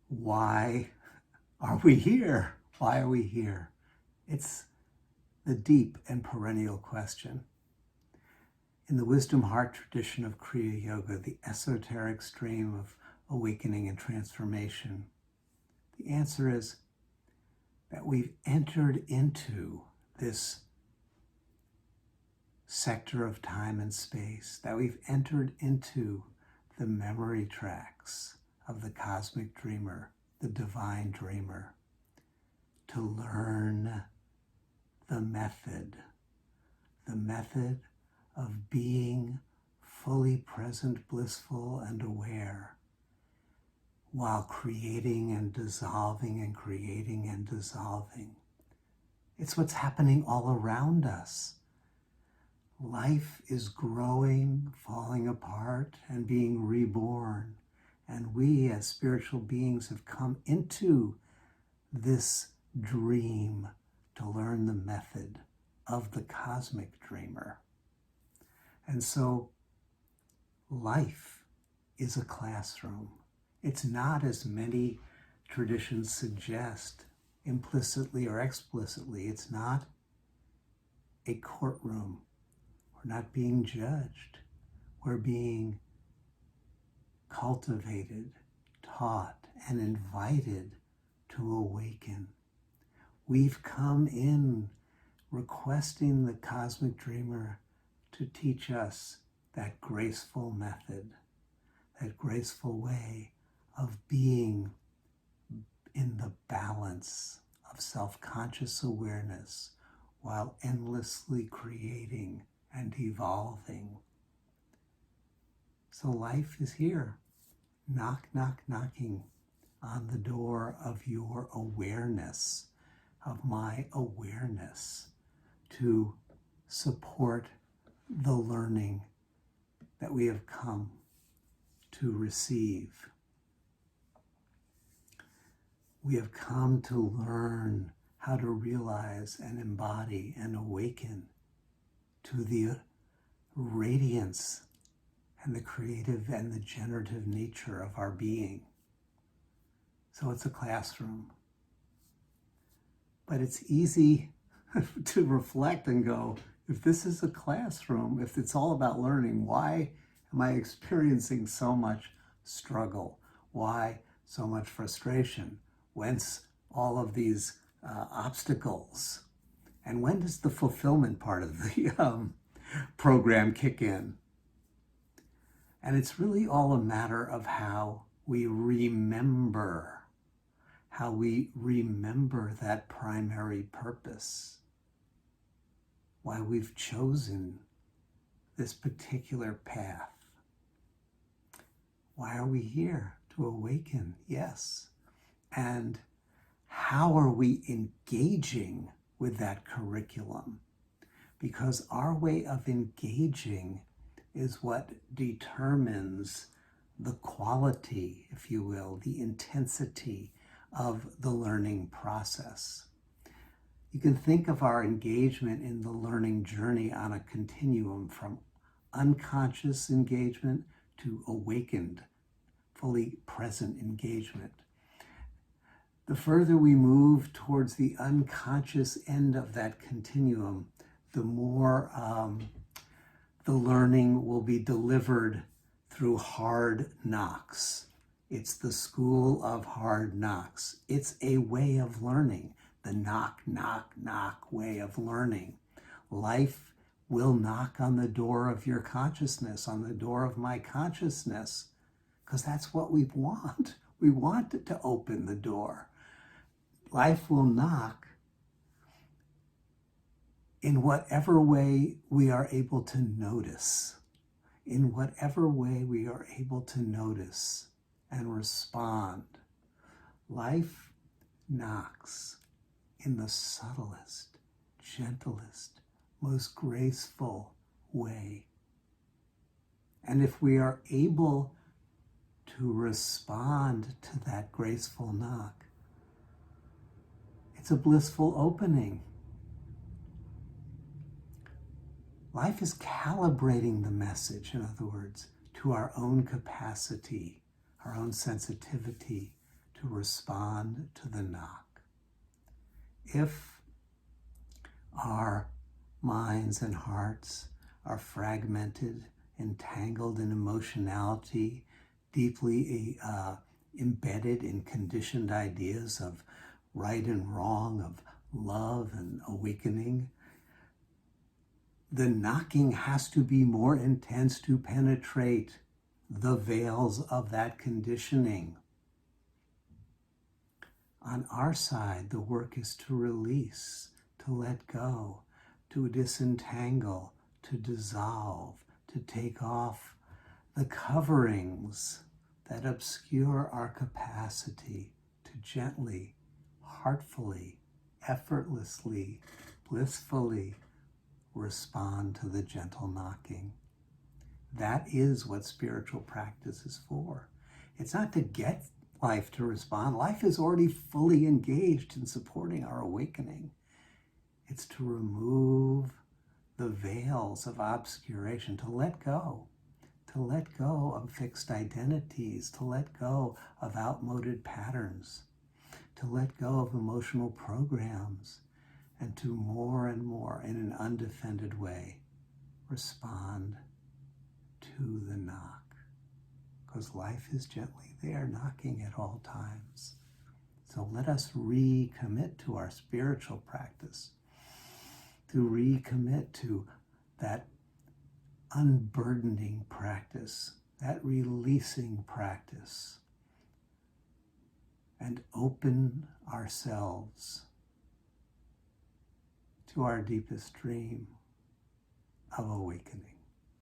Why are we here? Why are we here? It's the deep and perennial question. In the wisdom heart tradition of Kriya Yoga, the esoteric stream of awakening and transformation, the answer is that we've entered into this sector of time and space, that we've entered into the memory tracks of the cosmic dreamer, the divine dreamer, to learn the method of being fully present, blissful, and aware while creating and dissolving and creating and dissolving. It's what's happening all around us. Life is growing, falling apart, and being reborn. And we as spiritual beings have come into this dream to learn the method of the cosmic dreamer. And so life is a classroom. It's not, as many traditions suggest, implicitly or explicitly, it's not a courtroom. We're not being judged. We're being cultivated, taught, and invited to awaken. We've come in requesting the cosmic dreamer to teach us that graceful method, that graceful way of being in the balance of self-conscious awareness while endlessly creating and evolving. So life is here, knock, knock, knocking on the door of your awareness, of my awareness, to support the learning that we have come to receive. We have come to learn how to realize and embody and awaken to the radiance and the creative and the generative nature of our being. So it's a classroom. But it's easy to reflect and go, if this is a classroom, if it's all about learning, why am I experiencing so much struggle? Why so much frustration? Whence all of these obstacles? And when does the fulfillment part of the program kick in? And it's really all a matter of how we remember that primary purpose, why we've chosen this particular path. Why are we here? To awaken, yes. And how are we engaging with that curriculum? Because our way of engaging is what determines the quality, if you will, the intensity of the learning process. You can think of our engagement in the learning journey on a continuum from unconscious engagement to awakened, fully present engagement. The further we move towards the unconscious end of that continuum, the more the learning will be delivered through hard knocks. It's the school of hard knocks. It's a way of learning, the knock, knock, knock way of learning. Life will knock on the door of your consciousness, on the door of my consciousness, because that's what we want. We want it to open the door. Life will knock in whatever way we are able to notice, in whatever way we are able to notice and respond. Life knocks in the subtlest, gentlest, most graceful way. And if we are able to respond to that graceful knock, it's a blissful opening. Life is calibrating the message, in other words, to our own capacity, our own sensitivity, to to respond to the knock. If our minds and hearts are fragmented, entangled in emotionality, deeply embedded in conditioned ideas of right and wrong, of love and awakening, the knocking has to be more intense to penetrate the veils of that conditioning. On our side, the work is to release, to let go, to disentangle, to dissolve, to take off the coverings that obscure our capacity to gently, heartfully, effortlessly, blissfully respond to the gentle knocking. That is what spiritual practice is for. It's not to get life to respond. Life is already fully engaged in supporting our awakening. It's to remove the veils of obscuration, to let go of fixed identities, to let go of outmoded patterns, to let go of emotional programs, and to more and more, in an undefended way, respond to the knock. Because life is gently there, knocking at all times. So let us recommit to our spiritual practice, to recommit to that unburdening practice, that releasing practice, and open ourselves to our deepest dream of awakening.